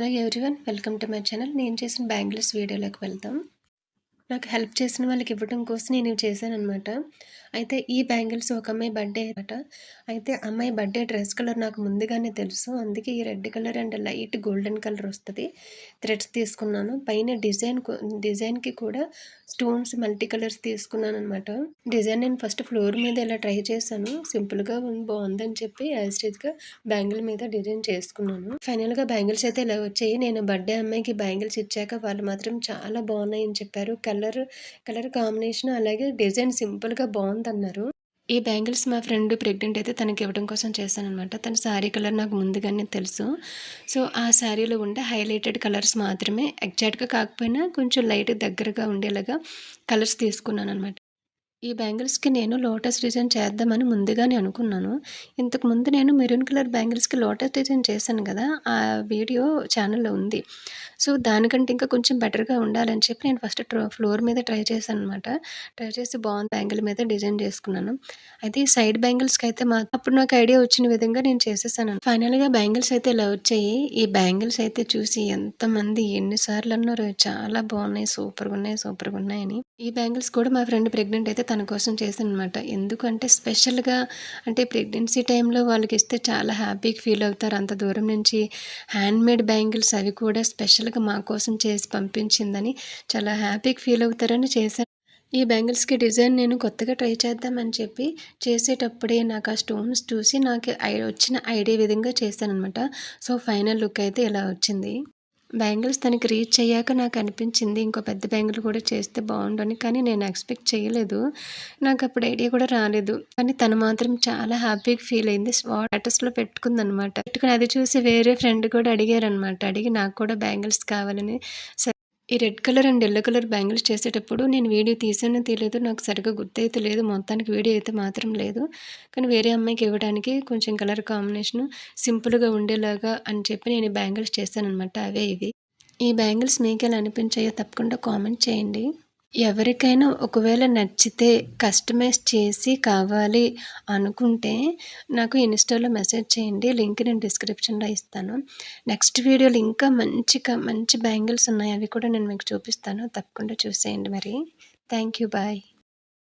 Hello everyone, welcome to my channel. నేను చేసిన bangles వీడియోలోకి వెళ్దాం. నాకు హెల్ప్ చేసిన వాళ్ళకి ఇవ్వడం కోసం నేను ఇవి చేశాననమాట. అయితే ఈ బ్యాంగిల్స్ ఒక అమ్మాయి బర్త్‌డే అన్నమాట. అయితే అమ్మాయి బర్త్‌డే డ్రెస్ కలర్ నాకు ముందుగానే తెలుసు. అందుకే ఈ red colour and light golden colour వస్తది. థ్రెడ్స్ తీసుకున్నాను. పైన డిజైన్‌కి కూడా స్టోన్స్ మల్టీ కలర్స్ తీసుకున్నాననమాట. డిజైన్ నేను ఫస్ట్ ఫ్లోర్ మీద ఇలా ట్రై చేశాను. సింపుల్‌గా బావుందని చెప్పి యాజ్ ఇట్ ఈస్‌గా బ్యాంగిల్ మీద డిజైన్ చేసుకున్నాను. ఫైనల్‌గా బ్యాంగిల్స్ అయితే ఇలా వచ్చాయి. నేను బర్త్‌డే అమ్మాయికి బ్యాంగిల్స్ ఇచ్చాక వాళ్ళు మాత్రం చాలా బావున్నాయని చెప్పారు. కలర్ కాంబినేషన్ అలాగే డిజైన్ సింపుల్‌గా బావుందన్నారు. ఈ బ్యాంగిల్స్ మా ఫ్రెండ్ ప్రెగ్నెంట్ అయితే తనకివ్వడం కోసం చేశాననమాట. తన శారీ కలర్ నాకు ముందుగానే తెలుసు. సో, ఆ శారీలో ఉండే హైలైటెడ్ కలర్స్ మాత్రమే ఎగ్జాక్ట్‌గా కాకపోయినా కొంచెం లైట్‌గా దగ్గరగా ఉండేలాగా కలర్స్ తీసుకున్నాననమాట. ఈ బ్యాంగిల్స్‌కి నేను లోటస్ డిజైన్ చేద్దామని ముందుగానే అనుకున్నాను. ఇంతకుముందు నేను మెరూన్ కలర్ బ్యాంగిల్స్‌కి లోటస్ డిజైన్ చేశాను గదా! ఆ వీడియో ఛానెల్‌లో ఉంది. సో, దానికంటే ఇంకా కొంచెం బెటర్‌గా ఉండాలని చెప్పి నేను ఫస్ట్ ఫ్లోర్ మీద ట్రై చేశాననమాట. ట్రై చేసి బావుంది బ్యాంగిల్ మీద డిజైన్ చేసుకున్నాను. అయితే ఈ సైడ్ బ్యాంగిల్స్‌కైతే అప్పుడు నాకు ఐడియా వచ్చిన విధంగా నేను చేసేసాను. ఫైనల్‌గా బ్యాంగిల్స్ అయితే ఇలా వచ్చాయి. ఈ బ్యాంగిల్స్ అయితే చూసి ఎంతమంది ఎన్ని సార్లు అన్నారో చాలా బావున్నాయి, సూపర్‌గున్నాయి, సూపర్‌గున్నాయని. ఈ బ్యాంగిల్స్ కూడా మా ఫ్రెండ్ ప్రెగ్నెంట్ అయితే తన కోసం చేశాననమాట. ఎందుకంటే స్పెషల్‌గా అంటే ప్రెగ్నెన్సీ టైంలో వాళ్ళకిస్తే చాలా హ్యాపీగా ఫీల్ అవుతారు. అంత దూరం నుంచి హ్యాండ్‌మేడ్ బ్యాంగిల్స్ అవి కూడా స్పెషల్‌గా మా కోసం చేసి పంపించిందని చాలా హ్యాపీగా ఫీల్ అవుతారని చేశాను. ఈ బ్యాంగిల్స్‌కి డిజైన్ నేను కొత్తగా ట్రై చేద్దామని చెప్పి చేసేటప్పుడే నాకు ఆ స్టోన్స్ చూసి నాకు వచ్చిన ఐడియా విధంగా చేశాననమాట. సో, ఫైనల్ లుక్ అయితే ఇలా వచ్చింది. బ్యాంగిల్స్ తనకి రీచ్ అయ్యాక నాకనిపించింది ఇంకో పెద్ద బ్యాంగిల్ కూడా చేస్తే బావుండని. కానీ నేను ఎక్స్‌పెక్ట్ చేయలేదు. నాకప్పుడు ఐడియా కూడా రాలేదు. కానీ తను మాత్రం చాలా హ్యాపీగా ఫీల్ అయింది. స్టేటస్‌లో పెట్టుకుందనమాట. పెట్టుకొని అది చూసి వేరే ఫ్రెండ్ కూడా అడిగారనమాట. అడిగి నాకు కూడా బ్యాంగిల్స్ కావాలని. ఈ red colour and yellow colour bangles చేసేటప్పుడు నేను వీడియో తీసానో తెలీదో నాకు సరిగ్గా గుర్తయితే లేదు. మొత్తానికి వీడియో అయితే మాత్రం లేదు. కానీ వేరే అమ్మాయికి ఇవ్వడానికి కొంచెం కలర్ కాంబినేషను సింపుల్‌గా ఉండేలాగా అని చెప్పి నేను ఈ బ్యాంగిల్స్ చేశాననమాట. అవే ఇవి. ఈ బ్యాంగిల్స్ మీకెలా అనిపించాయో తప్పకుండా కామెంట్ చేయండి. ఎవరికైనా ఒకవేళ నచ్చితే కస్టమైజ్ చేసి కావాలి అనుకుంటే నాకు ఇన్‌స్టాలో మెసేజ్ చేయండి. లింక్ నేను డిస్క్రిప్షన్‌లో ఇస్తాను. నెక్స్ట్ వీడియోలో ఇంకా మంచి బ్యాంగిల్స్ ఉన్నాయి. అవి కూడా నేను మీకు చూపిస్తాను. తప్పకుండా చూసేయండి మరి. Thank you. బాయ్.